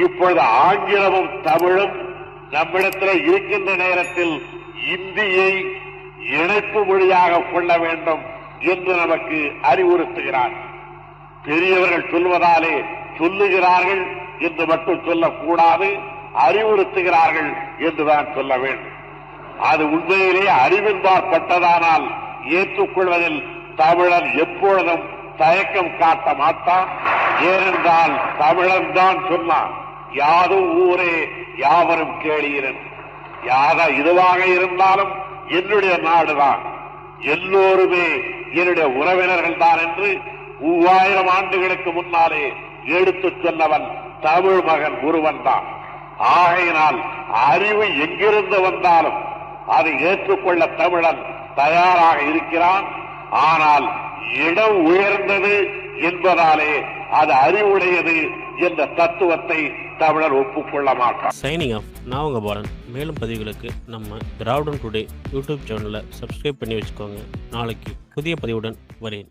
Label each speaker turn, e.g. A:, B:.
A: இப்பொழுது ஆங்கிலமும் தமிழும் நம்மிடத்தில் இருக்கின்ற நேரத்தில் இந்தியை இணைப்பு மொழியாக கொள்ள வேண்டும் என்று நமக்கு அறிவுறுத்துகிறார். பெரியவர்கள் சொல்வதாலே சொல்லுகிறார்கள் என்று மட்டும் சொல்லக்கூடாது, அறிவுறுத்துகிறார்கள் என்றுதான் சொல்ல வேண்டும். அது உண்மையிலே அறிவின்பாற்பட்டதானால் ஏற்றுக்கொள்வதில் தமிழன் எப்பொழுதும் தயக்கம் காட்ட மாட்டான். ஏனென்றால் தமிழன் தான் சொன்னான், யாதும் ஊரே யாவரும் கேளீரன். இதுவாக இருந்தாலும் என்னுடைய நாடுதான், எல்லோருமே என்னுடைய உறவினர்கள் தான் என்று 3000 ஆண்டுகளுக்கு முன்னாலே எடுத்துச் சொன்னவன் தமிழ் மகன் ஒருவன் தான். ஆகையினால் அறிவு எங்கிருந்து வந்தாலும் அதை ஏற்றுக்கொள்ள தமிழன் தயாராக இருக்கிறான். ஆனால் இடம் உயர்ந்தது என்பதாலே அது அறிவுடையது என்ற தத்துவத்தை தமிழர் ஒப்புக்கொள்ள மாட்டார்.
B: Signing off. நான் உங்க பாலன். மேலும் பதிவுகளுக்கு நம்ம திராவிடன் டுடே யூடியூப் சேனலை சப்ஸ்கிரைப் பண்ணி வச்சுக்கோங்க. நாளைக்கு புதிய பதிவுடன் வரேன்.